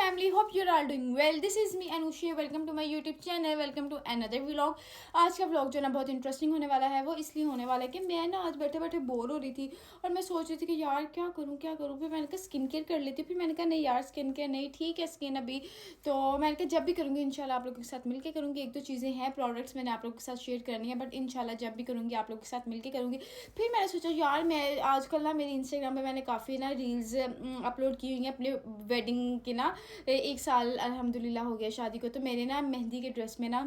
family, hope you're all doing well. This is me Anushi. Welcome to my YouTube channel. Welcome to another vlog. आज का vlog जो ना बहुत interesting होने वाला है. वो इसलिए होने वाला है कि मैं ना आज बैठे बैठे बोर हो रही थी और मैं सोच रही थी कि यार क्या करूँ. फिर मैंने कहा स्किन केयर कर लेती. फिर मैंने कहा नहीं यार स्किन केयर नहीं, ठीक है स्किन अभी तो मैंने कहा जब भी करूँगी इंशाल्लाह आप लोगों के साथ मिलकर करूँगी. एक दो चीज़ें हैं प्रोडक्ट्स मैंने आप लोगों के साथ शेयर करनी है, बट इंशाल्लाह जब भी करूँगी आप लोगों के साथ मिलकर करूँगी. फिर मैंने सोचा यार मैं आजकल ना मेरी इंस्टाग्राम पे मैंने काफ़ी ना रील्स अपलोड की हुई हैं अपने वेडिंग की ना. 1 साल अल्हम्दुलिल्लाह हो गया शादी को. तो मैंने ना मेहंदी के ड्रेस में ना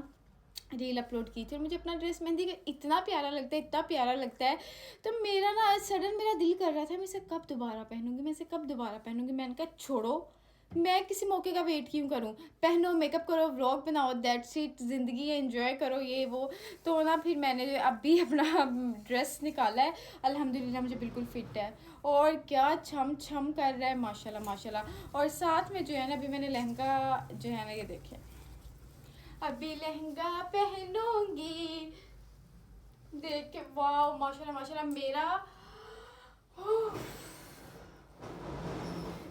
रील अपलोड की थी और मुझे अपना ड्रेस मेहंदी का इतना प्यारा लगता है. तो मेरा ना सडन मेरा दिल कर रहा था मैं इसे कब दोबारा पहनूंगी. मैंने कहा छोड़ो, मैं किसी मौके का वेट क्यों करूं. पहनो, मेकअप करो, व्लॉग बनाओ, दैट्स इट. ज़िंदगी है, एंजॉय करो ये वो. तो ना फिर मैंने अभी अपना ड्रेस निकाला है. अल्हम्दुलिल्लाह मुझे बिल्कुल फिट है और क्या छम छम कर रहा है माशाल्लाह. और साथ में जो है ना अभी मैंने लहंगा जो है ना ये देखें, अभी लहंगा पहनूंगी. देख के वाह माशाल्लाह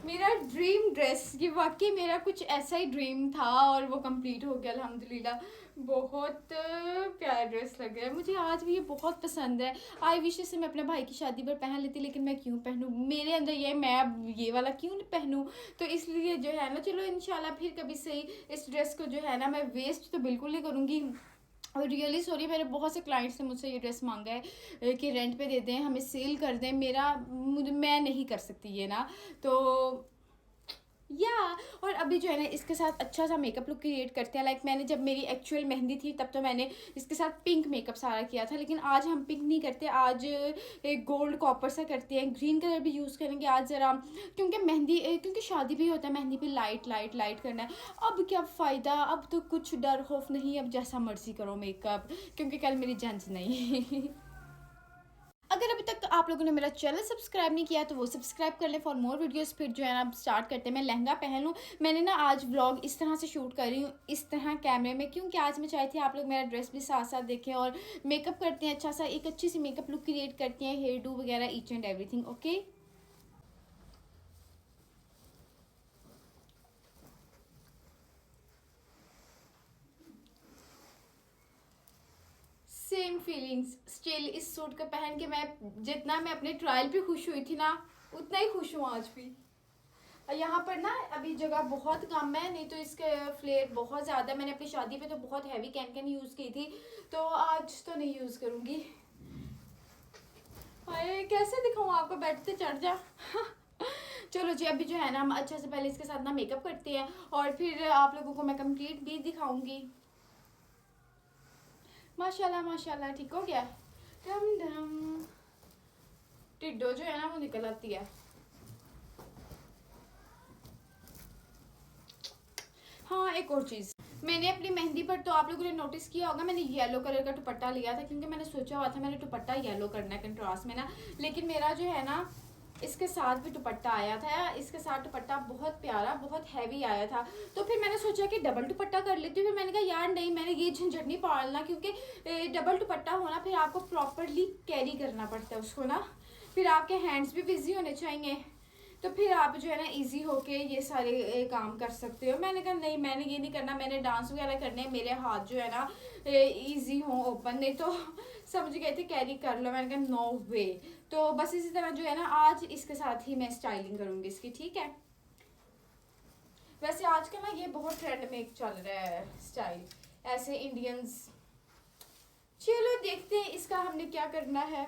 मेरा ड्रीम ड्रेस, ये वाकई मेरा कुछ ऐसा ही ड्रीम था और वो कंप्लीट हो गया अल्हम्दुलिल्लाह. बहुत प्यारा ड्रेस लग रहा है मुझे, आज भी ये बहुत पसंद है. आई विश इसे मैं अपने भाई की शादी पर पहन लेती, लेकिन मैं क्यों पहनूं, मेरे अंदर ये मैं अब ये वाला क्यों पहनूं. तो इसलिए जो है ना चलो इंशाल्लाह फिर कभी सही इस ड्रेस को जो है ना मैं वेस्ट तो बिल्कुल नहीं करूँगी. और रियली सॉरी, मेरे बहुत से क्लाइंट्स ने मुझसे ये ड्रेस मांगा है कि रेंट पे दे दें, हमें सेल कर दें. मैं नहीं कर सकती ये ना. तो या और अभी जो है ना इसके साथ अच्छा सा मेकअप लुक क्रिएट करते हैं. लाइक मैंने जब मेरी एक्चुअल मेहंदी थी तब तो मैंने इसके साथ पिंक मेकअप सारा किया था, लेकिन आज हम पिंक नहीं करते. आज एक गोल्ड कॉपर सा करते हैं. ग्रीन कलर भी यूज़ करेंगे आज ज़रा, क्योंकि शादी भी होता है, मेहंदी भी लाइट करना है. अब क्या फ़ायदा, अब तो कुछ डर खौफ नहीं, अब जैसा मर्जी करो मेकअप, क्योंकि कल मेरी जंज नहीं. अगर अभी तक आप लोगों ने मेरा चैनल सब्सक्राइब नहीं किया तो वो सब्सक्राइब कर लें फॉर मोर वीडियोस. फिर जो है ना स्टार्ट करते हैं. मैं लहंगा पहन लूँ. मैंने ना आज व्लॉग इस तरह से शूट कर रही हूँ, इस तरह कैमरे में, क्योंकि आज मैं चाहती थी आप लोग मेरा ड्रेस भी साथ साथ देखें और मेकअप करते हैं अच्छा सा, एक अच्छी सी मेकअप लुक क्रिएट करते हैं, हेयर डू वगैरह each and everything. Okay same feelings still. इस सूट को पहन के मैं जितना मैं अपने ट्रायल पे खुश हुई थी ना उतना ही खुश हूँ आज भी. यहाँ पर ना अभी जगह बहुत कम है, नहीं तो इसके फ्लेयर बहुत ज़्यादा. मैंने अपनी शादी पे तो बहुत हैवी कैन यूज़ की थी, तो आज तो नहीं यूज़ करूँगी. अरे कैसे दिखाऊँ आपको, बेड पे चढ़ जा. चलो जी अभी जो है ना हम अच्छे से पहले इसके साथ ना मेकअप करते हैं और फिर आप लोगों को मैं कंप्लीट भी दिखाऊंगी. माशाल्लाह ठीक हो गया. डम डम टिड्डो जो है ना वो निकल आती है. हाँ एक और चीज़, मैंने अपनी मेहंदी पर तो आप लोगों ने नोटिस किया होगा मैंने येलो कलर का दुपट्टा लिया था, क्योंकि मैंने सोचा हुआ था मैंने दुपट्टा येलो करना है कंट्रास्ट में ना. लेकिन मेरा जो है ना इसके साथ भी दुपट्टा आया था, इसके साथ दुपट्टा बहुत प्यारा बहुत हैवी आया था. तो फिर मैंने सोचा कि डबल दुपट्टा कर लेती हूँ. फिर मैंने कहा यार नहीं, मैंने ये झंझट नहीं पालना, क्योंकि डबल दुपट्टा होना फिर आपको प्रॉपरली कैरी करना पड़ता है उसको ना. फिर आपके हैंड्स भी बिजी होने चाहिए, तो फिर आप जो है ना इजी होके ये सारे काम कर सकते हो. मैंने कहा नहीं, मैंने ये नहीं करना, मैंने डांस वगैरह करने हैं, मेरे हाथ जो है ना इजी हो ओपन. नहीं तो समझ गए थे कैरी कर लो, मैंने कहा नो वे. तो बस इसी तरह जो है ना आज इसके साथ ही मैं स्टाइलिंग करूँगी इसकी, ठीक है. वैसे आजकल ना ये बहुत ट्रेंड में चल रहा है स्टाइल ऐसे इंडियंस. चलो देखते हैं इसका हमने क्या करना है.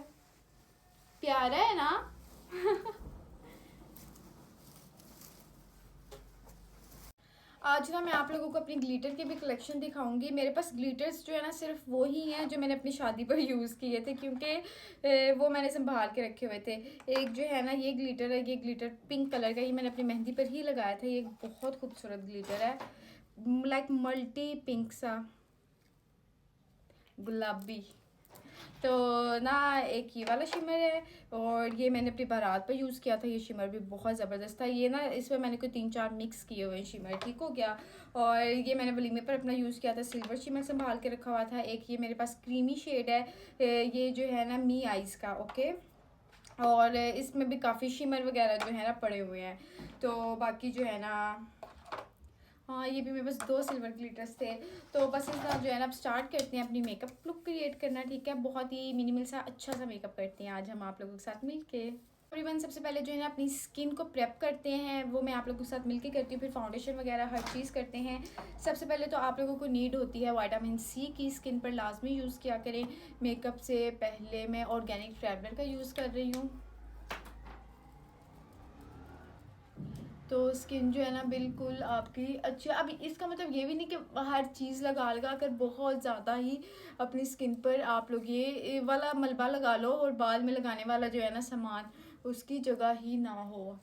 प्यारा है ना. आज ना मैं आप लोगों को अपनी ग्लिटर की भी कलेक्शन दिखाऊंगी. मेरे पास ग्लिटर्स जो है ना सिर्फ वो ही हैं जो मैंने अपनी शादी पर यूज़ किए थे, क्योंकि वो मैंने संभाल के रखे हुए थे. एक जो है ना ये ग्लिटर है, ये ग्लिटर पिंक कलर का, ये मैंने अपनी मेहंदी पर ही लगाया था. ये बहुत खूबसूरत ग्लिटर है, लाइक मल्टी पिंक सा गुलाबी. तो ना एक ये वाला शिमर है और ये मैंने अपनी बारात पर यूज़ किया था. ये शिमर भी बहुत ज़बरदस्त था. ये ना इसमें मैंने कोई 3-4 मिक्स किए हुए हैं शिमर, ठीक हो गया. और ये मैंने वलीमे पर अपना यूज़ किया था, सिल्वर शिमर संभाल के रखा हुआ था. एक ये मेरे पास क्रीमी शेड है, ये जो है ना मी आइज़ का. ओके और इसमें भी काफ़ी शिमर वगैरह जो है ना पड़े हुए हैं. तो बाकी जो है ना हाँ ये भी मेरे पास 2 सिल्वर ग्लिटर्स थे। तो बस इस बार जो है ना अब स्टार्ट करते हैं अपनी मेकअप लुक क्रिएट करना, ठीक है। बहुत ही मिनिमल सा अच्छा सा मेकअप करते हैं आज हम आप लोगों के साथ मिलके। एवरीवन, सबसे पहले जो है ना अपनी स्किन को प्रेप करते हैं, वो मैं आप लोगों के साथ मिलके करती हूँ। फिर फाउंडेशन वगैरह हर चीज़ करते हैं। सबसे पहले तो आप लोगों को नीड होती है विटामिन सी की, स्किन पर लाजमी यूज़ किया करें। मेकअप से पहले मैं ऑर्गेनिक ट्रैवलर का यूज़ कर रही हूँ। तो स्किन जो है ना बिल्कुल आपकी अच्छी। अब इसका मतलब ये भी नहीं कि हर चीज़ लगा लगा कर बहुत ज़्यादा ही अपनी स्किन पर आप लोग ये वाला मलबा लगा लो और बाद में लगाने वाला जो है ना सामान उसकी जगह ही ना हो।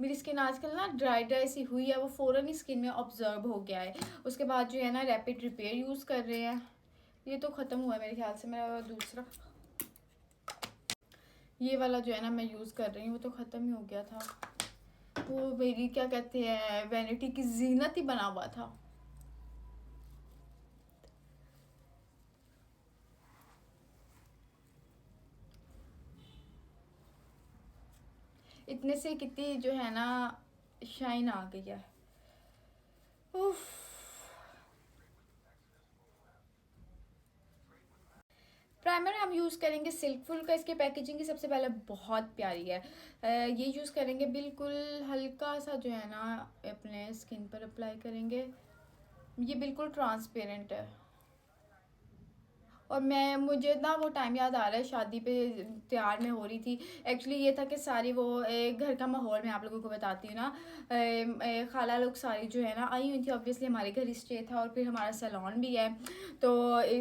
मेरी स्किन आजकल ना ड्राई ड्राई सी हुई है, वो फ़ौरन ही स्किन में ऑब्जर्व हो गया है। उसके बाद जो है ना रैपिड रिपेयर यूज़ कर रहे हैं। ये तो ख़त्म हुआ है मेरे ख्याल से, मेरा दूसरा ये वाला जो है ना मैं यूज़ कर रही हूँ, वो तो ख़त्म ही हो गया था। वो मेरी क्या कहते हैं वैनिटी की जीनत ही बना हुआ था। इतने से कितनी जो है ना शाइन आ गई है। उफ। प्राइमर हम यूज़ करेंगे सिल्कफुल का। इसके पैकेजिंग की सबसे पहले बहुत प्यारी है। ये यूज़ करेंगे, बिल्कुल हल्का सा जो है ना अपने स्किन पर अप्लाई करेंगे। ये बिल्कुल ट्रांसपेरेंट है। और मैं मुझे ना वो टाइम याद आ रहा है, शादी पे तैयार में हो रही थी। एक्चुअली ये था कि सारी वो घर का माहौल मैं आप लोगों को बताती हूँ ना। खाला लोग सारी जो है ना आई हुई थी, ऑब्वियसली हमारे घर स्टे था और फिर हमारा सैलून भी है। तो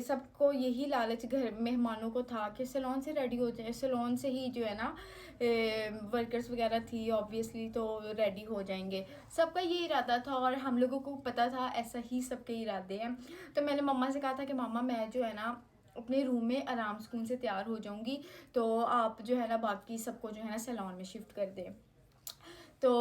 सबको यही लालच घर मेहमानों को था कि सैलून से रेडी हो जाए, सैलून से ही जो है ना वर्कर्स वगैरह थी ऑब्वियसली, तो रेडी हो जाएंगे। सबका ये इरादा था और हम लोगों को पता था ऐसा ही सबके इरादे हैं। तो मैंने मम्मा से कहा था कि मम्मा मैं जो है ना अपने रूम में आराम सुकून से तैयार हो जाऊंगी, तो आप जो है ना बाकी सबको जो है ना सैलून में शिफ्ट कर दें। तो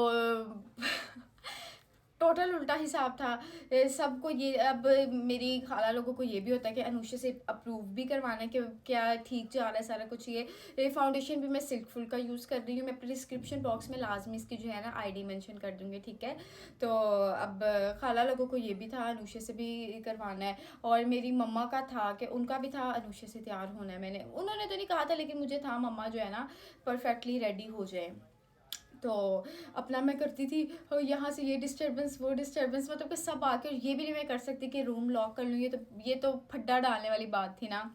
टोटल उल्टा हिसाब था। सबको ये अब मेरी खाला लोगों को ये भी होता है कि अनुषा से अप्रूव भी करवाना है कि क्या ठीक जा रहा है सारा कुछ। ये फाउंडेशन भी मैं सिल्कफुल का यूज़ कर रही हूँ। मैं डिस्क्रिप्शन बॉक्स में लाजमी इसकी जो है ना आईडी मेंशन कर दूँगी, ठीक है। तो अब खाला लोगों को ये भी था अनुषा से भी करवाना है, और मेरी मम्मा का था कि उनका भी था अनुषा से तैयार होना है। उन्होंने तो नहीं कहा था, लेकिन मुझे था मम्मा जो है ना परफेक्टली रेडी हो जाए। तो अपना मैं करती थी यहाँ से ये डिस्टर्बेंस वो डिस्टर्बेंस, मतलब कि सब आके ये भी नहीं मैं कर सकती कि रूम लॉक कर लूँ। ये तो फड्डा डालने वाली बात थी ना।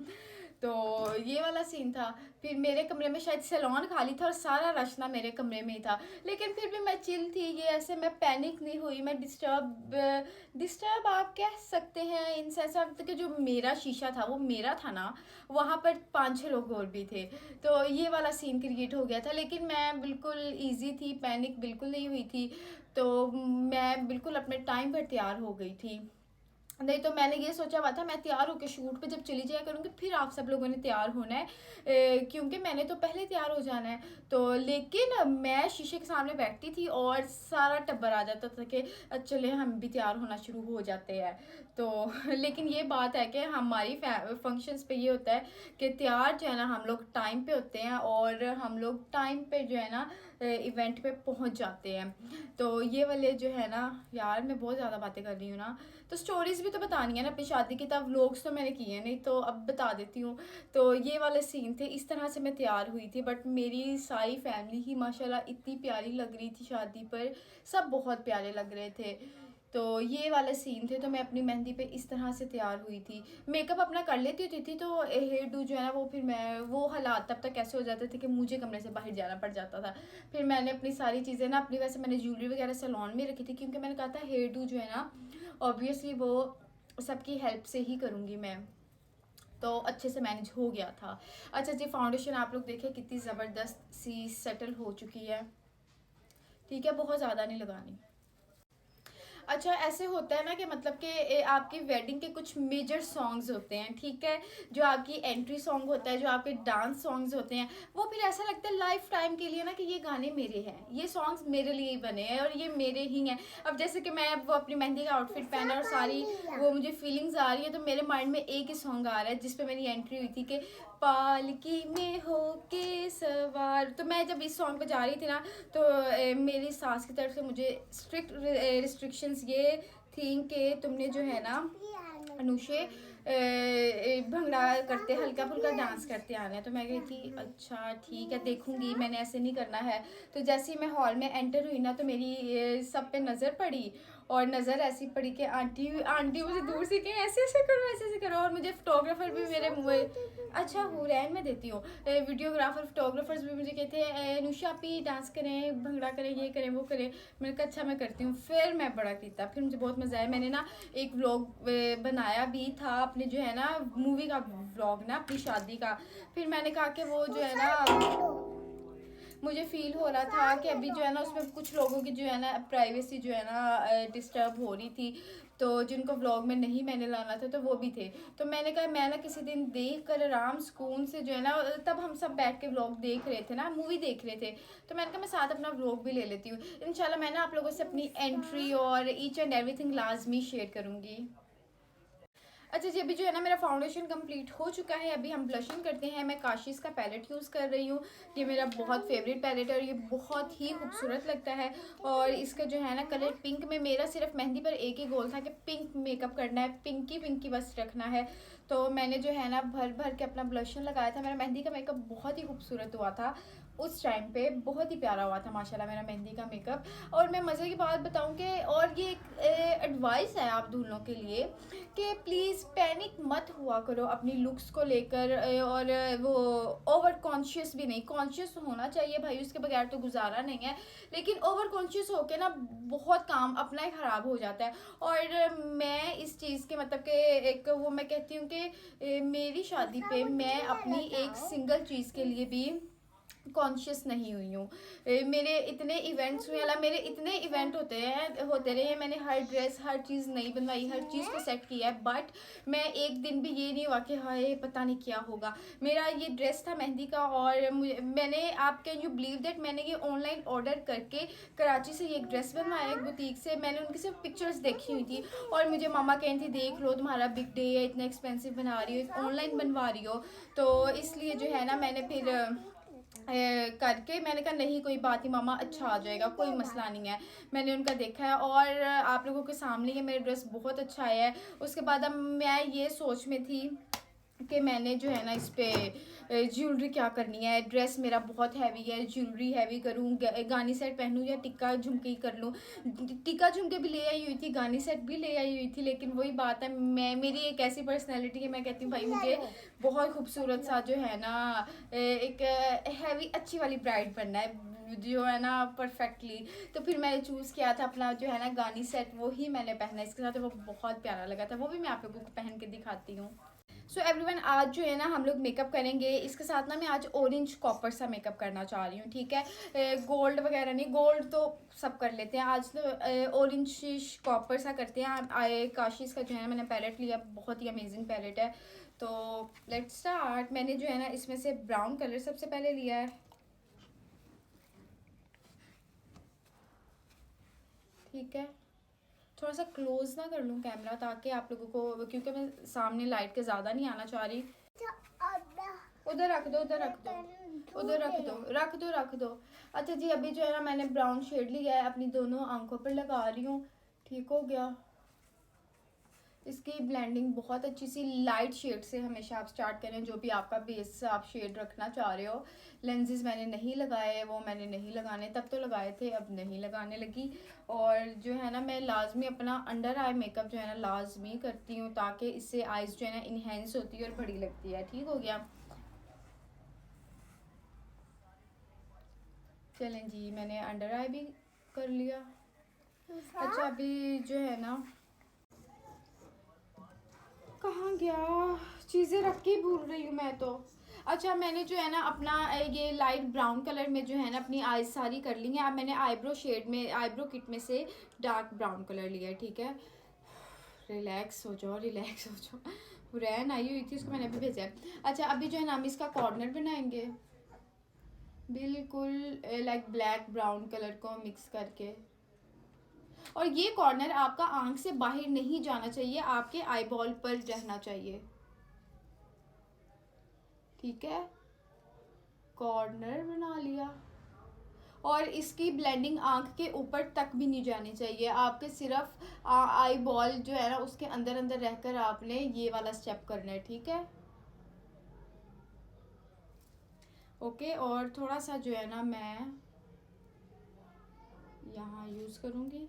तो ये वाला सीन था। फिर मेरे कमरे में शायद सैलून खाली था और सारा रश ना मेरे कमरे में ही था, लेकिन फिर भी मैं चिल थी। ये ऐसे मैं पैनिक नहीं हुई, मैं डिस्टर्ब आप कह सकते हैं इन सेंस कि जो मेरा शीशा था वो मेरा था ना, वहाँ पर 5-6 लोग और भी थे। तो ये वाला सीन क्रिएट हो गया था, लेकिन मैं बिल्कुल ईजी थी, पैनिक बिल्कुल नहीं हुई थी। तो मैं बिल्कुल अपने टाइम पर तैयार हो गई थी। नहीं तो मैंने ये सोचा हुआ था मैं तैयार होकर शूट पे जब चली जाया करूँगी, फिर आप सब लोगों ने तैयार होना है, क्योंकि मैंने तो पहले तैयार हो जाना है। तो लेकिन मैं शीशे के सामने बैठती थी और सारा टब्बर आ जाता था कि चले हम भी तैयार होना शुरू हो जाते हैं। तो लेकिन ये बात है कि हमारी फंक्शंस पे ये होता है कि तैयार जो है ना हम लोग टाइम पे होते हैं और हम लोग टाइम पे जो है ना इवेंट पे पहुंच जाते हैं। तो ये वाले जो है ना, यार मैं बहुत ज़्यादा बातें कर रही हूँ ना, तो स्टोरीज भी तो बतानी है ना अपनी शादी की, तब व्लॉग्स तो मैंने किए नहीं, तो अब बता देती हूँ। तो ये वाले सीन थे, इस तरह से मैं तैयार हुई थी। बट मेरी सारी फैमिली ही माशाल्लाह इतनी प्यारी लग रही थी शादी पर, सब बहुत प्यारे लग रहे थे। तो ये वाले सीन थे। तो मैं अपनी मेहंदी पे इस तरह से तैयार हुई थी। मेकअप अपना कर लेती होती थी, तो हेयर डू जो है ना वो फिर मैं वो हालात तब तक ऐसे हो जाते थे कि मुझे कमरे से बाहर जाना पड़ जाता था। फिर मैंने अपनी सारी चीज़ें ना अपनी, वैसे मैंने ज्वेलरी वगैरह सैलून में रखी थी, क्योंकि मैंने कहा था हेयर डू जो है ना ऑब्वियसली वो सबकी हेल्प से ही करूँगी मैं। तो अच्छे से मैनेज हो गया था। अच्छा जी, फाउंडेशन आप लोग देखें कितनी ज़बरदस्त सी सेटल हो चुकी है, ठीक है, बहुत ज़्यादा नहीं लगानी। अच्छा ऐसे होता है ना कि मतलब कि आपकी वेडिंग के कुछ मेजर सॉन्ग्स होते हैं, ठीक है, जो आपकी एंट्री सॉन्ग होता है, जो आपके डांस सॉन्ग्स होते हैं, वो फिर ऐसा लगता है लाइफ टाइम के लिए ना कि ये गाने मेरे हैं, ये सॉन्ग्स मेरे लिए ही बने हैं और ये मेरे ही हैं। अब जैसे कि मैं वो अपनी मेहंदी का आउटफिट पहना और सारी वो मुझे फीलिंग्स आ रही है, तो मेरे माइंड में एक ही सॉन्ग आ रहा है जिस पे मेरी एंट्री हुई थी कि पालकी में हो के सवार। तो मैं जब इस सॉन्ग पे जा रही थी ना, तो मेरी सास की तरफ से मुझे स्ट्रिक्ट रिस्ट्रिक्शंस ये थी कि तुमने जो है ना अनुषे भंगड़ा करते हल्का फुल्का डांस करते आना है। तो मैं कही थी अच्छा ठीक है देखूंगी, मैंने ऐसे नहीं करना है। तो जैसे ही मैं हॉल में एंटर हुई ना, तो मेरी सब पे नज़र पड़ी, और नज़र ऐसी पड़ी कि आंटी आंटी मुझे दूर से कहें ऐसे ऐसे करो ऐसे ऐसे करो। और मुझे फोटोग्राफर भी मेरे मुँह अच्छा हुरैन मैं देती हूँ, वीडियोग्राफर फोटोग्राफर्स भी मुझे कहते हैं अनुषा आप ही डांस करें, भंगड़ा करें, ये करें वो करें। मैंने कहा अच्छा मैं करती हूँ। फिर मैं बड़ा किया, फिर मुझे बहुत मज़ा आया। मैंने ना एक व्लॉग बनाया भी था अपने जो है ना मूवी का व्लॉग ना, अपनी शादी का। फिर मैंने कहा कि वो जो है ना मुझे फील हो रहा था कि अभी जो है ना उसमें कुछ लोगों की जो है ना प्राइवेसी जो है ना डिस्टर्ब हो रही थी, तो जिनको व्लॉग में नहीं मैंने लाना था तो वो भी थे। तो मैंने कहा मैं ना किसी दिन देख कर आराम सुकून से जो है ना, तब हम सब बैठ के व्लॉग देख रहे थे ना, मूवी देख रहे थे, तो मैंने कहा मैं साथ अपना व्लॉग भी ले लेती हूँ। इंशाल्लाह मैं ना आप लोगों से अपनी एंट्री और ईच एंड एवरीथिंग लाजमी शेयर करूँगी। अच्छा जी, अभी जो है ना मेरा फाउंडेशन कंप्लीट हो चुका है। अभी हम ब्लशिंग करते हैं। मैं काशिश का पैलेट यूज़ कर रही हूँ। ये मेरा बहुत फेवरेट पैलेट है और ये बहुत ही खूबसूरत लगता है। और इसका जो है ना कलर पिंक में, मेरा सिर्फ मेहंदी पर एक ही गोल था कि पिंक मेकअप करना है, पिंकी पिंकी बस रखना है। तो मैंने जो है ना भर भर के अपना ब्लशन लगाया था। मेरा मेहंदी का मेकअप बहुत ही खूबसूरत हुआ था उस टाइम पे, बहुत ही प्यारा हुआ था माशाल्लाह मेरा मेहंदी का मेकअप। और मैं मज़े की बात बताऊं कि, और ये एक एडवाइस है आप दूल्हों के लिए कि प्लीज़ पैनिक मत हुआ करो अपनी लुक्स को लेकर, और वो ओवर कॉन्शियस भी नहीं, कॉन्शियस होना चाहिए भाई, उसके बगैर तो गुजारा नहीं है। लेकिन ओवर कॉन्शियस होके ना बहुत काम अपना ही ख़राब हो जाता है। और मैं इस चीज़ के मतलब कि एक वो मैं कहती हूँ कि मेरी शादी पे मैं अपनी एक सिंगल चीज़ के लिए भी कॉन्शियस नहीं हुई हूँ। मेरे इतने इवेंट्स हुए, अला मेरे इतने इवेंट होते रहे, मैंने हर ड्रेस हर चीज़ नहीं बनवाई, हर चीज़ को सेट किया है, बट मैं एक दिन भी ये नहीं हुआ कि हाय पता नहीं क्या होगा। मेरा ये ड्रेस था मेहंदी का, और मैंने, आप कैन यू बिलीव दैट, मैंने ये ऑनलाइन ऑर्डर करके कराची से ये ड्रेस बनवाया एक बुटीक से। मैंने उनकी सिर्फ पिक्चर्स देखी हुई थी, और मुझे मामा कहती थी देख लो तुम्हारा बिग डे है, इतना एक्सपेंसिव बना रही हो, ऑनलाइन बनवा रही हो। तो इसलिए जो है ना मैंने फिर करके मैंने कहा नहीं कोई बात नहीं मामा, अच्छा आ जाएगा, कोई मसला नहीं है। मैंने उनका देखा है और आप लोगों के सामने ये मेरा ड्रेस बहुत अच्छा आया है। उसके बाद अब मैं ये सोच में थी कि मैंने जो है ना इस पर ज्वेलरी क्या करनी है। ड्रेस मेरा बहुत हैवी है, ज्वेलरी हैवी करूँ, गानी सेट पहनूँ या टिक्का झुमके ही कर लूँ। टिक्का झुमके भी ले आई हुई थी, गानी सेट भी ले आई हुई थी, लेकिन वही बात है, मैं, मेरी एक ऐसी पर्सनैलिटी है, मैं कहती हूँ भाई मुझे बहुत खूबसूरत सा जो है ना एक हैवी अच्छी वाली ब्राइड बनना है जो है ना परफेक्टली। तो फिर मैंने चूज़ किया था अपना जो है ना गानी सेट, वो ही मैंने पहना इसके साथ, वो बहुत प्यारा लगा था, वो भी मैं आप लोगों को पहन के दिखाती हूँ। सो एवरीवन, आज जो है ना हम लोग मेकअप करेंगे। इसके साथ ना मैं आज ऑरेंज कॉपर सा मेकअप करना चाह रही हूँ, ठीक है। गोल्ड वगैरह नहीं, गोल्ड तो सब कर लेते हैं, आज तो ऑरेंज कॉपर सा करते हैं। काशीज का जो है मैंने पैलेट लिया, बहुत ही अमेजिंग पैलेट है। तो लेट्स स्टार्ट। मैंने जो है ना इसमें से ब्राउन कलर सबसे पहले लिया है, ठीक है। थोड़ा सा क्लोज ना कर लूँ कैमरा ताकि आप लोगों को, क्योंकि मैं सामने लाइट के ज़्यादा नहीं आना चाह रही। उधर रख दो, उधर रख दो, उधर रख दो, रख दो, रख दो। अच्छा जी, अभी जो है ना मैंने ब्राउन शेड लिया है, अपनी दोनों आंखों पर लगा रही हूँ, ठीक हो गया। इसकी ब्लेंडिंग बहुत अच्छी सी लाइट शेड से हमेशा आप स्टार्ट करें, जो भी आपका बेस आप शेड रखना चाह रहे हो। लेंसेज मैंने नहीं लगाए, वो मैंने नहीं लगाने, तब तो लगाए थे, अब नहीं लगाने लगी। और जो है ना मैं लाजमी अपना अंडर आई मेकअप जो है ना लाजमी करती हूँ, ताकि इससे आइज़ जो है ना इन्हेंस होती है और बड़ी लगती है, ठीक हो गया। चलें जी, मैंने अंडर आई भी कर लिया। अच्छा, अभी जो है ना, कहाँ गया, चीज़ें रख के ही भूल रही हूँ मैं तो। अच्छा, मैंने जो है ना अपना ये लाइट ब्राउन कलर में जो है ना अपनी आईज सारी कर ली हैं। अब मैंने आईब्रो शेड में, आईब्रो किट में से डार्क ब्राउन कलर लिया है, ठीक है। रिलैक्स हो जाओ, रिलैक्स हो जाओ। रैन आई हुई थी, उसको मैंने अभी भेजा है। अच्छा, अभी जो है ना हम इसका कॉर्नर बनाएंगे, बिल्कुल लाइक ब्लैक ब्राउन कलर को मिक्स करके। और ये कॉर्नर आपका आंख से बाहर नहीं जाना चाहिए, आपके आई बॉल पर रहना चाहिए, ठीक है, कॉर्नर बना लिया। और इसकी ब्लेंडिंग आंख के ऊपर तक भी नहीं जानी चाहिए, आपके सिर्फ आई बॉल जो है ना उसके अंदर अंदर रहकर आपने ये वाला स्टेप करना है, ठीक है। ओके, और थोड़ा सा जो है ना मैं यहाँ यूज़ करूँगी।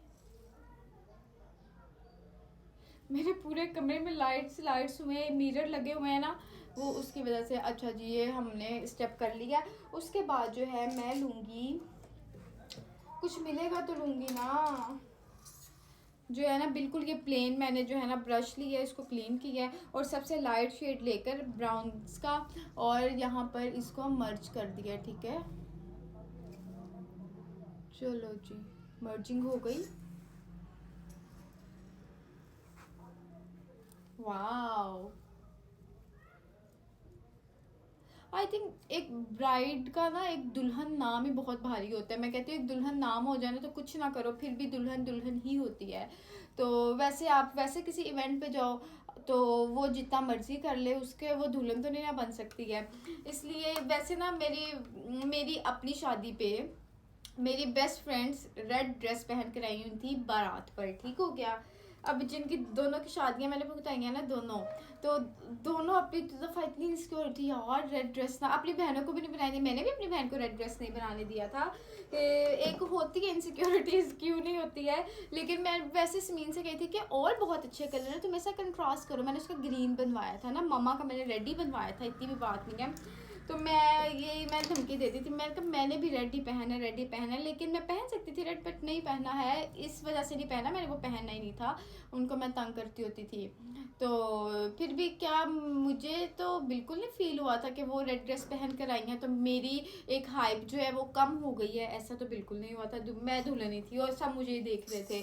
मेरे पूरे कमरे में लाइट्स हुए, मिरर लगे हुए हैं ना, वो उसकी वजह से। अच्छा जी, ये हमने स्टेप कर लिया। उसके बाद जो है मैं लूँगी, कुछ मिलेगा तो लूँगी ना, जो है ना बिल्कुल ये प्लेन, मैंने जो है ना ब्रश लिया है, इसको क्लीन किया है और सबसे लाइट शेड लेकर ब्राउन्स का, और यहाँ पर इसको मर्ज कर दिया, ठीक है। चलो जी, मर्जिंग हो गई। वाओ, आई थिंक एक ब्राइड का ना एक दुल्हन नाम ही बहुत भारी होता है। मैं कहती हूँ एक दुल्हन नाम हो जाए ना तो कुछ ना करो, फिर भी दुल्हन दुल्हन ही होती है। तो वैसे आप वैसे किसी इवेंट पे जाओ तो वो जितना मर्जी कर ले, उसके वो दुल्हन तो नहीं ना बन सकती है। इसलिए वैसे ना मेरी मेरी अपनी शादी पे मेरी बेस्ट फ्रेंड्स रेड ड्रेस पहन कर आई हुई थी बारात पर, ठीक हो गया। अब जिनकी दोनों की शादियां मैंने बताई हैं ना दोनों, तो दोनों अपनी दफ़ा इतनी इंसिक्योर थी यार, रेड ड्रेस ना अपनी बहनों को भी नहीं बनाई थी, मैंने भी अपनी बहन को रेड ड्रेस नहीं बनाने दिया था। एक होती है इनसिक्योरिटीज़, क्यों नहीं होती है। लेकिन मैं वैसे समीन से कही थी कि और बहुत अच्छे कलर हैं, तुम ऐसा कंट्रास्ट करो। मैंने उसका ग्रीन बनवाया था ना, मम्मा का मैंने रेड ही बनवाया था, इतनी भी बात नहीं है। तो मैं धमकी देती थी, मैंने कहा मैंने भी रेड ही पहना है, लेकिन मैं पहन सकती थी रेड, बट नहीं पहना है, इस वजह से नहीं पहना, मैंने वो पहनना ही नहीं था, उनको मैं तंग करती होती थी। तो फिर भी क्या, मुझे तो बिल्कुल नहीं फील हुआ था कि वो रेड ड्रेस पहन कर आई हैं तो मेरी एक हाइप जो है वो कम हो गई है, ऐसा तो बिल्कुल नहीं हुआ था। मैं दुल्हन ही थी और सब मुझे ही देख रहे थे।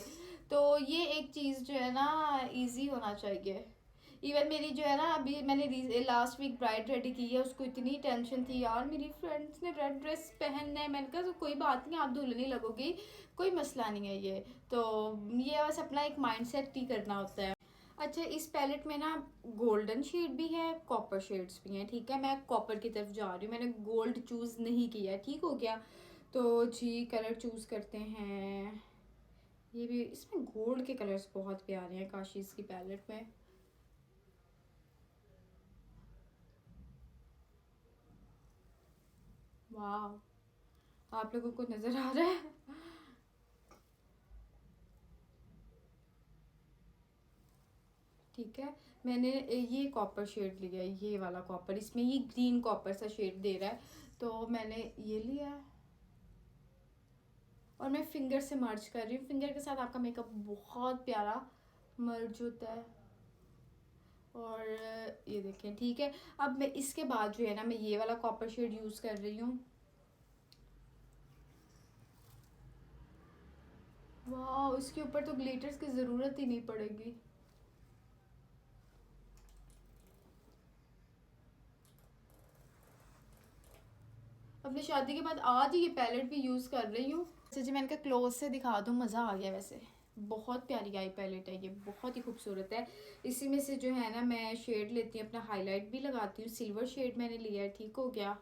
तो ये एक चीज़ जो है ना ईजी होना चाहिए। इवन मेरी जो है ना, अभी मैंने लास्ट वीक ब्राइड रेडी की है, उसको इतनी टेंशन थी यार, मेरी फ्रेंड्स ने रेड ड्रेस पहनना है। मैंने कहा तो कोई बात नहीं, आप दुल्हन ही लगोगी, कोई मसला नहीं है ये तो। ये बस अपना एक माइंड सेट ही करना होता है। अच्छा, इस पैलेट में ना गोल्डन शेड भी है, कॉपर शेड्स भी हैं, ठीक है। मैं कॉपर की तरफ जा रही हूँ, मैंने गोल्ड चूज़ नहीं किया, ठीक हो गया। तो जी कलर चूज़ करते हैं। ये भी, इसमें गोल्ड के कलर्स बहुत प्यारे हैं काशीज़ की पैलेट में। वाह, आप लोगों को नज़र आ रहा है? ठीक है, मैंने ये कॉपर शेड लिया है, ये वाला कॉपर, इसमें ये ग्रीन कॉपर सा शेड दे रहा है, तो मैंने ये लिया है और मैं फिंगर से मर्ज कर रही हूँ। फिंगर के साथ आपका मेकअप बहुत प्यारा मर्ज होता है। और ये देखें, ठीक है। अब मैं इसके बाद जो है ना मैं ये वाला कॉपर शेड यूज़ कर रही हूँ। वाह, इसके ऊपर तो ग्लिटर्स की ज़रूरत ही नहीं पड़ेगी। अपनी शादी के बाद आज ही ये पैलेट भी यूज़ कर रही हूँ। अच्छा जी, मैंने कहा क्लोज से दिखा दूँ, मज़ा आ गया। वैसे बहुत प्यारी आई पैलेट है ये, बहुत ही खूबसूरत है। इसी में से जो है ना मैं शेड लेती हूँ, अपना हाईलाइट भी लगाती हूँ। सिल्वर शेड मैंने लिया है, ठीक हो गया।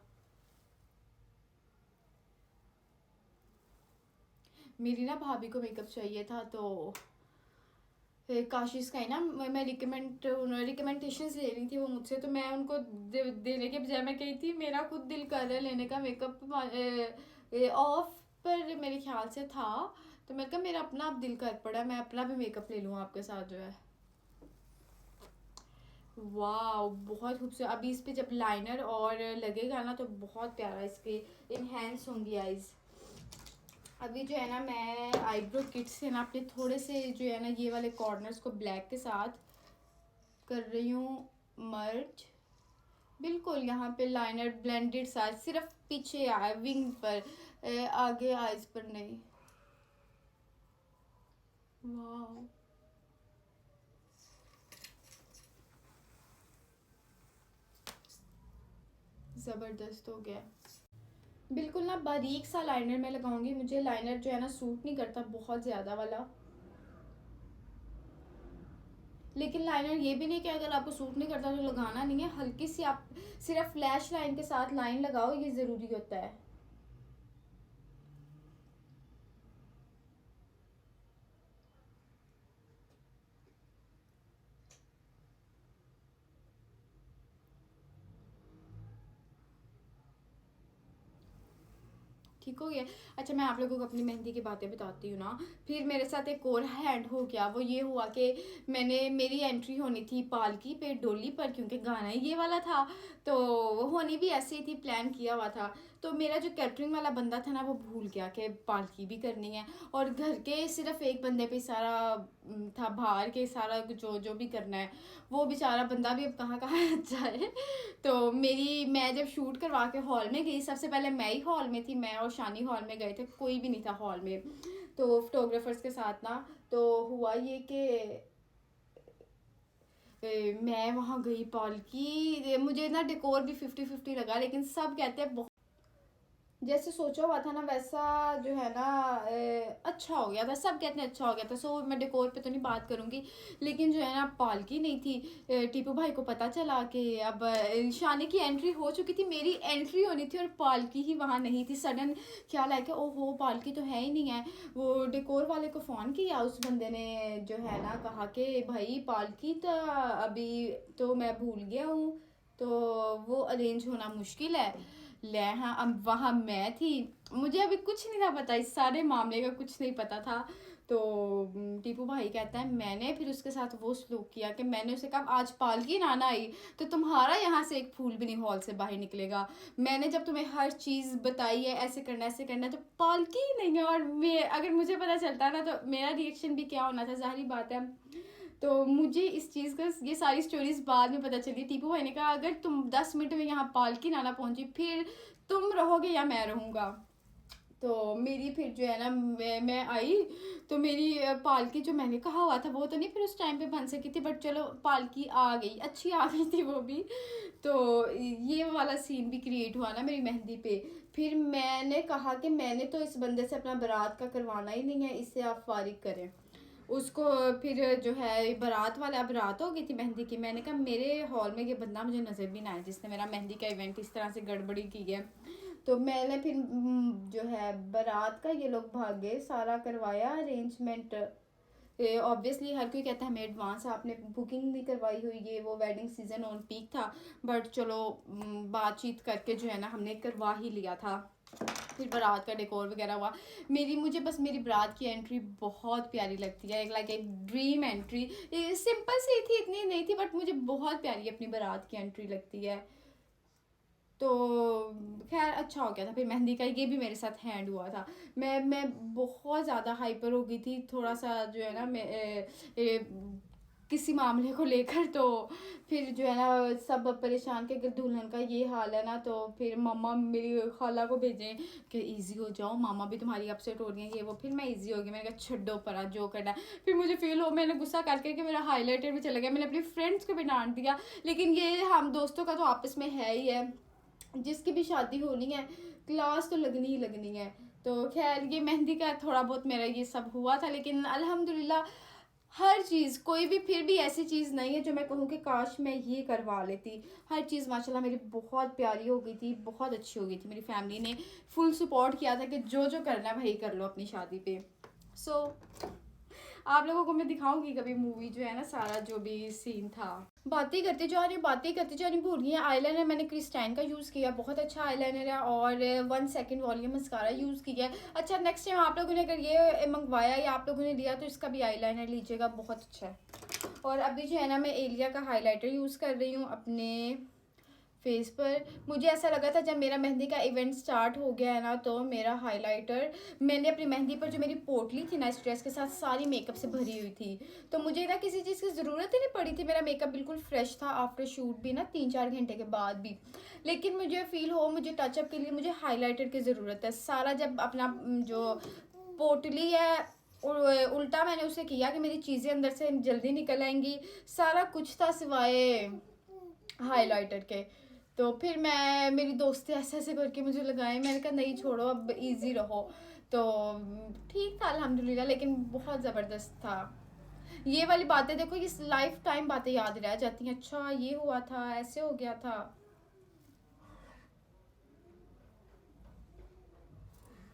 मेरी ना भाभी को मेकअप चाहिए था, तो काशिश का ही ना मैं रिकमेंडेशंस ले रही थी वो मुझसे, तो मैं उनको देने के बजाय मैं कही थी मेरा खुद दिल कर रहा है लेने का मेकअप ऑफ पर मेरे ख्याल से था। तो मैंने कहा मेरा अपना अब दिल कर पड़ा, मैं अपना भी मेकअप ले लूँ आपके साथ जो है। वाह, बहुत खूबसूरत। अभी इस पे जब लाइनर और लगेगा ना तो बहुत प्यारा इसके इनहेंस होंगी आईज। अभी जो है ना मैं आईब्रो किट से ना अपने थोड़े से जो है ना ये वाले कॉर्नर्स को ब्लैक के साथ कर रही हूँ मर्ज। बिल्कुल यहाँ पे लाइनर ब्लेंडेड साइज, सिर्फ पीछे आए विंग पर, आगे आईज पर नहीं। वाह, ज़बरदस्त हो गया। बिल्कुल ना बारीक सा लाइनर मैं लगाऊंगी, मुझे लाइनर जो है ना सूट नहीं करता बहुत ज़्यादा वाला। लेकिन लाइनर ये भी नहीं कि अगर आपको सूट नहीं करता तो लगाना नहीं है, हल्की सी आप सिर्फ फ्लैश लाइन के साथ लाइन लगाओ, ये ज़रूरी होता है। ठीक हो गया। अच्छा मैं आप लोगों को अपनी मेहंदी की बातें बताती हूँ ना। फिर मेरे साथ एक और हैंड हो गया, वो ये हुआ कि मेरी एंट्री होनी थी पालकी पे डोली पर, क्योंकि गाना ही ये वाला था। तो होनी भी ऐसे ही थी, प्लान किया हुआ था। तो मेरा जो कैटरिंग वाला बंदा था ना, वो भूल गया कि पालकी भी करनी है, और घर के सिर्फ एक बंदे पे सारा था, बाहर के सारा जो जो भी करना है। वो बेचारा बंदा भी अब कहाँ कहाँ जाए। तो मैं जब शूट करवा के हॉल में गई, सबसे पहले मैं ही हॉल में थी, मैं और शानी हॉल में गए थे, कोई भी नहीं था हॉल में। तो फोटोग्राफर्स के साथ ना, तो हुआ ये कि मैं वहाँ गई पालकी, मुझे ना डेकोर भी 50-50 लगा, लेकिन सब कहते हैं जैसे सोचा हुआ था ना वैसा जो है ना अच्छा हो गया था, सब कहते हैं अच्छा हो गया था। सो मैं डेकोर पे तो नहीं बात करूँगी, लेकिन जो है ना पालकी नहीं थी। टीपू भाई को पता चला कि अब शानी की एंट्री हो चुकी थी, मेरी एंट्री होनी थी और पालकी ही वहाँ नहीं थी। सडन ख्याल आया कि ओहो पालकी तो है ही नहीं है। वो डेकोर वाले को फ़ोन किया, उस बंदे ने जो है ना कहा कि भाई पालकी तो अभी तो मैं भूल गया हूँ, तो वो अरेंज होना मुश्किल है। ले हाँ, अब वहाँ मैं थी, मुझे अभी कुछ नहीं था पता, इस सारे मामले का कुछ नहीं पता था। तो टीपू भाई कहता है, मैंने फिर उसके साथ वो सलूक किया कि मैंने उसे कहा आज पालकी ना ना आई तो तुम्हारा यहाँ से एक फूल भी नहीं हॉल से बाहर निकलेगा। मैंने जब तुम्हें हर चीज़ बताई है ऐसे करना है, तो पालकी ही नहीं है। और मैं अगर मुझे पता चलता ना तो मेरा रिएक्शन भी क्या होना था, जाहिर बात है। तो मुझे इस चीज़ का ये सारी स्टोरीज बाद में पता चली। टीपू भाई ने कहा अगर तुम 10 मिनट में यहाँ पालकी नाना पहुंची, फिर तुम रहोगे या मैं रहूँगा। तो मेरी फिर जो है ना मैं आई, तो मेरी पालकी जो मैंने कहा हुआ था वो तो नहीं फिर उस टाइम पे बन सकी थी, बट चलो पालकी आ गई, अच्छी आ गई थी वो भी। तो ये वाला सीन भी क्रिएट हुआ ना मेरी मेहंदी पे। फिर मैंने कहा कि मैंने तो इस बंदे से अपना बारात का करवाना ही नहीं है, इससे आप फारिग करें उसको। फिर जो है बारात वाला, अब रात हो गई थी मेहंदी की, मैंने कहा मेरे हॉल में ये बंदा मुझे नज़र भी ना आए जिसने मेरा मेहंदी का इवेंट इस तरह से गड़बड़ी की है। तो मैंने फिर जो है बारात का ये लोग भागे, सारा करवाया अरेंजमेंट। ऑब्वियसली हर कोई कहता है हमें एडवांस आपने बुकिंग नहीं करवाई हुई, ये वो वेडिंग सीजन ऑन पीक था, बट चलो बातचीत करके जो है ना हमने करवा ही लिया था। फिर बारात का डेकोर वगैरह हुआ। मुझे बस मेरी बारात की एंट्री बहुत प्यारी लगती है, लाइक एक ड्रीम एंट्री। सिंपल सी थी, इतनी नहीं थी, बट मुझे बहुत प्यारी अपनी बारात की एंट्री लगती है। तो खैर अच्छा हो गया था। फिर मेहंदी का ये भी मेरे साथ हैंड हुआ था। मैं बहुत ज़्यादा हाइपर हो गई थी, थोड़ा सा जो है ना मैं किसी मामले को लेकर। तो फिर जो है ना सब परेशान के अगर दुल्हन का ये हाल है ना, तो फिर मम्मा मेरी खाला को भेजें कि इजी हो जाओ, मामा भी तुम्हारी अपसेट हो रही है ये वो। फिर मैं इजी हो गई, मैंने कहा छड्डो परा जो करना है। फिर मुझे फील हो, मैंने गुस्सा करके कि मेरा हाईलाइटर भी चला गया, मैंने अपनी फ्रेंड्स को भी डांट दिया। लेकिन ये हम दोस्तों का तो आपस में है ही है, जिसकी भी शादी होनी है क्लास तो लगनी ही लगनी है। तो खैर ये मेहंदी का थोड़ा बहुत मेरा ये सब हुआ था, लेकिन अल्हम्दुलिल्लाह हर चीज़, कोई भी फिर भी ऐसी चीज़ नहीं है जो मैं कहूँ कि काश मैं ये करवा लेती। हर चीज़ माशाल्लाह मेरी बहुत प्यारी हो गई थी, बहुत अच्छी हो गई थी। मेरी फैमिली ने फुल सपोर्ट किया था कि जो जो करना है भाई कर लो अपनी शादी पे। सो आप लोगों को मैं दिखाऊंगी कभी मूवी जो है ना, सारा जो भी सीन था। बातें करते जा रही भूल गई। आईलाइनर मैंने क्रिस्टाइन का यूज़ किया, बहुत अच्छा आईलाइनर है, और 1 सेकंड वॉल्यूम मस्कारा यूज़ किया है। अच्छा नेक्स्ट टाइम आप लोगों ने अगर ये मंगवाया या आप लोगों ने लिया तो इसका भी आईलाइनर लीजिएगा, बहुत अच्छा है। और अभी जो है ना मैं एलिया का हाईलाइटर यूज़ कर रही हूँ अपने फेस पर। मुझे ऐसा लगा था जब मेरा मेहंदी का इवेंट स्टार्ट हो गया है ना, तो मेरा हाइलाइटर, मैंने अपनी मेहंदी पर जो मेरी पोटली थी ना इस ड्रेस के साथ सारी मेकअप से भरी हुई थी, तो मुझे ना किसी चीज़ की ज़रूरत ही नहीं पड़ी थी। मेरा मेकअप बिल्कुल फ्रेश था आफ्टर शूट भी ना, 3-4 घंटे के बाद भी। लेकिन मुझे फील हो मुझे टचअप के लिए मुझे हाईलाइटर की ज़रूरत है। सारा जब अपना जो पोटली है उल्टा मैंने उसे किया कि मेरी चीज़ें अंदर से जल्दी निकल आएंगी, सारा कुछ था सिवाय हाइलाइटर के। तो फिर मेरी दोस्तें ऐसे ऐसे करके मुझे लगाए, मैंने कहा नहीं छोड़ो अब इजी रहो। तो ठीक था अल्हम्दुलिल्लाह, लेकिन बहुत ज़बरदस्त था। ये वाली बातें देखो, ये लाइफ टाइम बातें याद रह जाती हैं। अच्छा ये हुआ था, ऐसे हो गया था।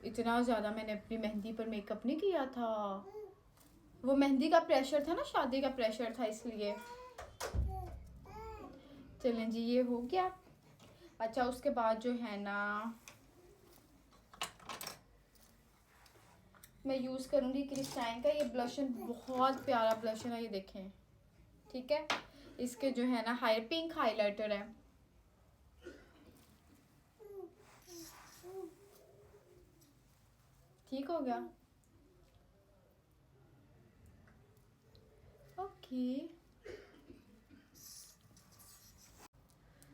इतना ज़्यादा मैंने अपनी मेहंदी पर मेकअप नहीं किया था। वो मेहंदी का प्रेशर था ना, शादी का प्रेशर था इसलिए। चलें जी, ये हो गया। अच्छा उसके बाद जो है ना, मैं यूज़ करूँगी क्रिस्टाइन का ये ब्लशन। बहुत प्यारा ब्लशन है ये, देखें। ठीक है, इसके जो है ना हाई पिंक हाइलाइटर है। ठीक हो गया। ओके।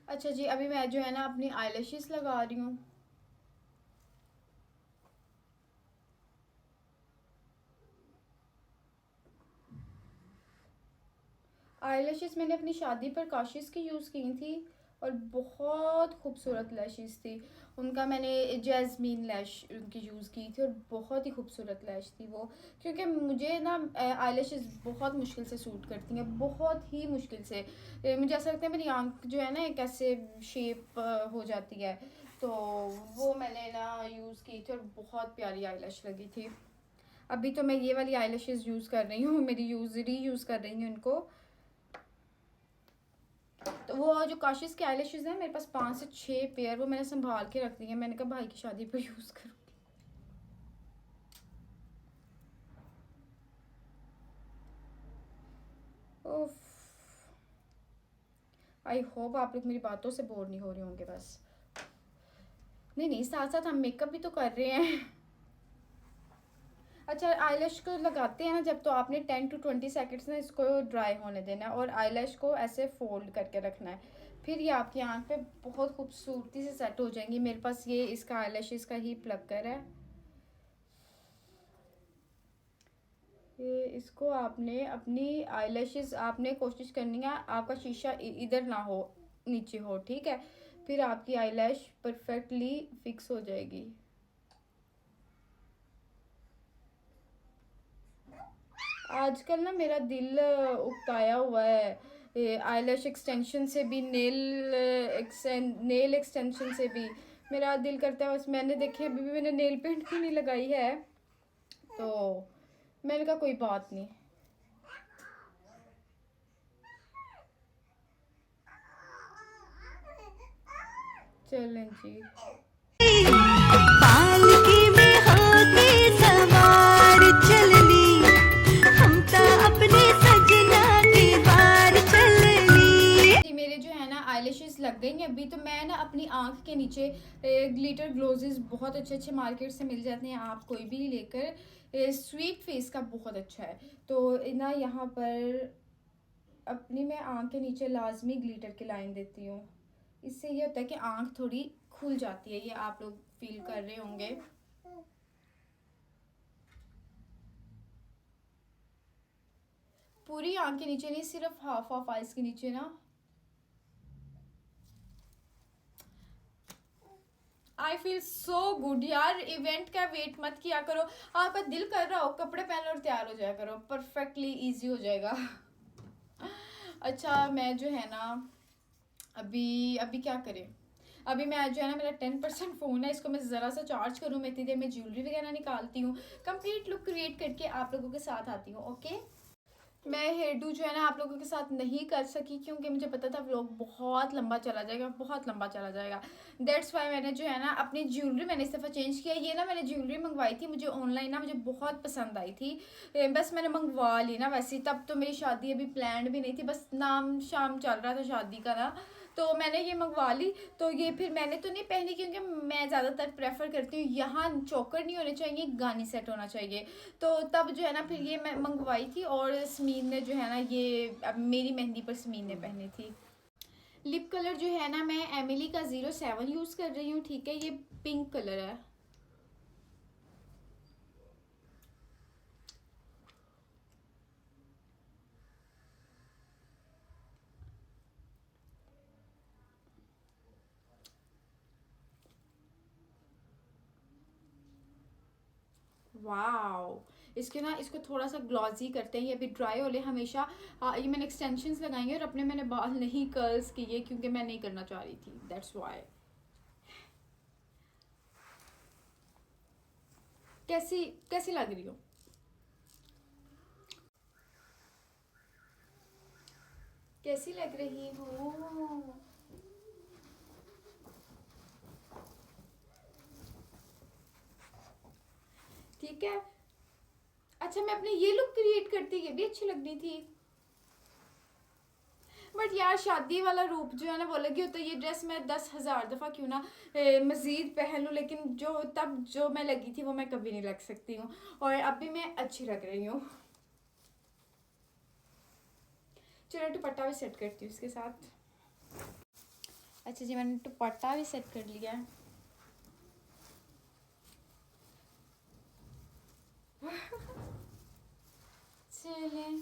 अच्छा जी, अभी मैं जो है ना अपनी आईलैशेस लगा रही हूँ। आईलैशेस मैंने अपनी शादी पर काशिश की यूज़ की थी और बहुत खूबसूरत लैशेस थी उनका। मैंने जैस्मीन लैश उनकी यूज़ की थी और बहुत ही खूबसूरत लैश थी वो। क्योंकि मुझे ना आईलैशेस बहुत मुश्किल से सूट करती हैं, बहुत ही मुश्किल से। मुझे ऐसा लगता है मेरी आंख जो है ना एक ऐसे शेप हो जाती है। तो वो मैंने ना यूज़ की थी और बहुत प्यारी आईलैश लगी थी। अभी तो मैं ये वाली आईलैशेस यूज़ कर रही हूँ, मेरी रीयूज़ कर रही हूँ इनको। तो वो जो काशिश के आईलैशेस हैं मेरे पास 5 से 6 पेयर, वो मैंने संभाल के रख दी हैं। मैंने कहा भाई की शादी पर यूज़ करूँगी। ओफ, आई होप आप लोग मेरी बातों से बोर नहीं हो रहे होंगे। बस नहीं नहीं, साथ साथ हम मेकअप भी तो कर रहे हैं। अच्छा, आईलैश को लगाते हैं ना जब, तो आपने 10 to 20 सेकेंड्स ना इसको ड्राई होने देना है और आईलैश को ऐसे फोल्ड करके रखना है। फिर ये आपकी आंख पे बहुत खूबसूरती से सेट हो जाएंगी। मेरे पास ये इसका आईलैशेस का ही प्लगर है। ये इसको आपने अपनी आईलैशेस आपने कोशिश करनी है आपका शीशा इधर ना हो, नीचे हो। ठीक है, फिर आपकी आईलैश परफेक्टली फिक्स हो जाएगी। आजकल ना मेरा दिल उकताया हुआ है आईलैश एक्सटेंशन से भी, नेल एक्सटेंशन से भी। मेरा दिल करता है बस, मैंने देखे अभी भी मैंने नेल पेंट भी नहीं लगाई है। तो मैंने कहा कोई बात नहीं। चलें जी। पालकी में होके सवार चलनी, हम ता अपने सजना के बार चलनी। जी मेरे जो है ना आईलैशेस लग गई हैं। अभी तो मैं ना अपनी आंख के नीचे ग्लिटर ग्लोजेस बहुत अच्छे अच्छे मार्केट से मिल जाते हैं, आप कोई भी लेकर। स्वीट फेस का बहुत अच्छा है। तो ना यहाँ पर अपनी मैं आंख के नीचे लाजमी ग्लिटर की लाइन देती हूँ। इससे ये होता है कि आंख थोड़ी खुल जाती है, ये आप लोग फील कर रहे होंगे। पूरी आंख के नीचे नहीं, सिर्फ हाफ हाफ आइज के नीचे ना। आई फील सो गुड यार। इवेंट का वेट मत किया करो, आपका दिल कर रहा हो कपड़े पहनो और तैयार हो जाया करो, परफेक्टली इजी हो जाएगा। अच्छा मैं जो है ना अभी अभी क्या करें। अभी मैं जो है ना मेरा 10% फ़ोन है, इसको मैं ज़रा सा चार्ज करूँ। मैं इतनी देर में ज्वेलरी वगैरह निकालती हूँ, कंप्लीट लुक क्रिएट करके आप लोगों के साथ आती हूँ। ओके, मैं हेयर डू जो है ना आप लोगों के साथ नहीं कर सकी क्योंकि मुझे पता था व्लॉग बहुत लंबा चला जाएगा, बहुत लंबा चला जाएगा। दैट्स वाई मैंने जो है ना अपनी ज्वेलरी मैंने इस दफ़ा चेंज किया। ये ना मैंने ज्वेलरी मंगवाई थी, मुझे ऑनलाइन ना मुझे बहुत पसंद आई थी। बस मैंने मंगवा ली ना वैसे। तब तो मेरी शादी अभी प्लान भी नहीं थी, बस नाम शाम चल रहा था शादी का ना, तो मैंने ये मंगवा ली। तो ये फिर मैंने तो नहीं पहनी क्योंकि मैं ज़्यादातर प्रेफर करती हूँ यहाँ चोकर नहीं होने चाहिए, गानी सेट होना चाहिए। तो तब जो है ना फिर ये मैं मंगवाई थी और समीन ने जो है ना ये अब मेरी मेहंदी पर समीन ने पहनी थी। लिप कलर जो है ना मैं एमिली का 07 यूज़ कर रही हूँ। ठीक है, ये पिंक कलर है। वाओ, इसके ना इसको थोड़ा सा ग्लॉजी करते हैं, ये अभी ड्राई हो ले हमेशा। ये मैंने एक्सटेंशंस लगाएंगे और अपने मैंने बाल नहीं कर्ल्स किए क्योंकि मैं नहीं करना चाह रही थी, दैट्स वाई। कैसी कैसी लग रही हो? कैसी लग रही हो? ठीक है। अच्छा, मैं अपने ये लुक क्रिएट करती, ये भी अच्छी लगनी थी, बट यार शादी वाला रूप जो है ना वो अलग ही होता है। ये ड्रेस मैं 10,000 दफ़ा क्यों ना मज़ीद पहन लूँ, लेकिन जो तब जो मैं लगी थी वो मैं कभी नहीं लग सकती हूँ, और अब भी मैं अच्छी लग रही हूँ। चलो दुपट्टा भी सेट करती हूँ इसके साथ। अच्छा जी, मैंने दुपट्टा भी सेट कर लिया है। चलें,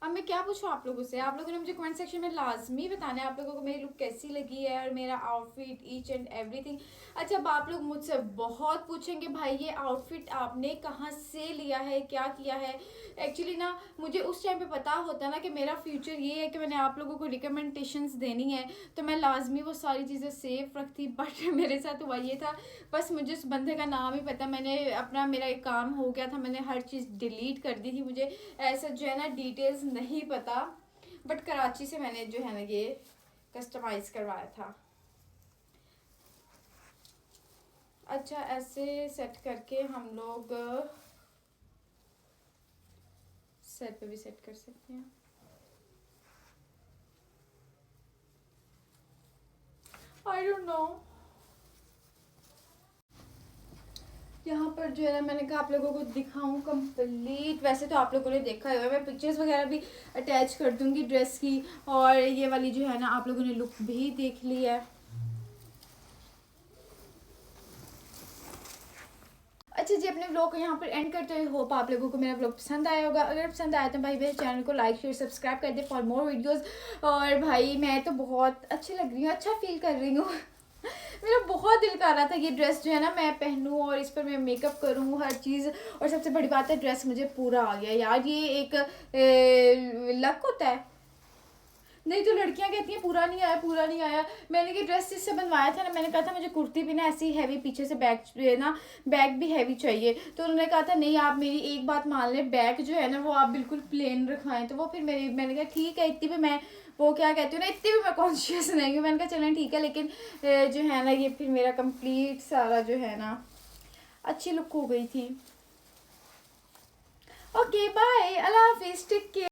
अब मैं क्या पूछूं आप लोगों से? आप लोगों ने मुझे कमेंट सेक्शन में लाजमी बताना है आप लोगों को मेरी लुक कैसी लगी है और मेरा आउटफिट ईच एंड एवरीथिंग। अच्छा, अब आप लोग मुझसे बहुत पूछेंगे भाई ये आउटफिट आपने कहाँ से लिया है, क्या किया है। एक्चुअली ना मुझे उस टाइम पे पता होता ना कि मेरा फ्यूचर ये है कि मैंने आप लोगों को रिकमेंडेशंस देनी है, तो मैं लाजमी वो सारी चीज़ें सेफ रखती, बट मेरे साथ हुआ ये था, बस मुझे उस बंदे का नाम ही पता, मैंने अपना मेरा एक काम हो गया था, मैंने हर चीज़ डिलीट कर दी थी, मुझे ऐसा जो है ना डिटेल्स नहीं पता, बट कराची से मैंने जो है ना ये कस्टमाइज़ करवाया था। अच्छा, ऐसे सेट करके हम लोग सर पे भी सेट कर सकते हैं। आई डोंट नो, यहाँ पर जो है ना मैंने कहा आप लोगों को दिखाऊं कंप्लीट। वैसे तो आप लोगों ने देखा है, मैं पिक्चर्स वगैरह भी अटैच कर दूंगी ड्रेस की, और ये वाली जो है ना आप लोगों ने लुक भी देख ली है। अच्छा जी, अपने व्लॉग को यहाँ पर एंड करते हुए होप आप लोगों को मेरा व्लॉग पसंद आया होगा। अगर पसंद आया तो भाई मेरे चैनल को लाइक शेयर सब्सक्राइब कर दे फॉर मोर वीडियोस। और भाई मैं तो बहुत अच्छी लग रही हूँ, अच्छा फील कर रही हूँ। मेरा बहुत दिल कर रहा था ये ड्रेस जो है ना मैं पहनूं और इस पर मैं मेकअप करूं हर चीज़, और सबसे बड़ी बात है ड्रेस मुझे पूरा आ गया यार। ये एक लक होता है, नहीं तो लड़कियां कहती हैं पूरा नहीं आया, पूरा नहीं आया। मैंने ये ड्रेस जिससे बनवाया था ना, मैंने कहा था मुझे कुर्ती भी ना ऐसी हैवी पीछे से बैक ना बैक भी हैवी चाहिए, तो उन्होंने कहा था नहीं आप मेरी एक बात मान लें, बैक जो है ना वो आप बिल्कुल प्लेन रखाएं। तो वो फिर मैंने कहा ठीक है, इतनी भी मैं वो क्या कहती हूँ ना, इतनी भी मैं कॉन्शियस नहीं हूँ। मैंने कहा चलें ठीक है, लेकिन जो है ना ये फिर मेरा कंप्लीट सारा जो है ना अच्छी लुक हो गई थी। ओके बाय, अल्लाह हाफिज़, टेक केयर।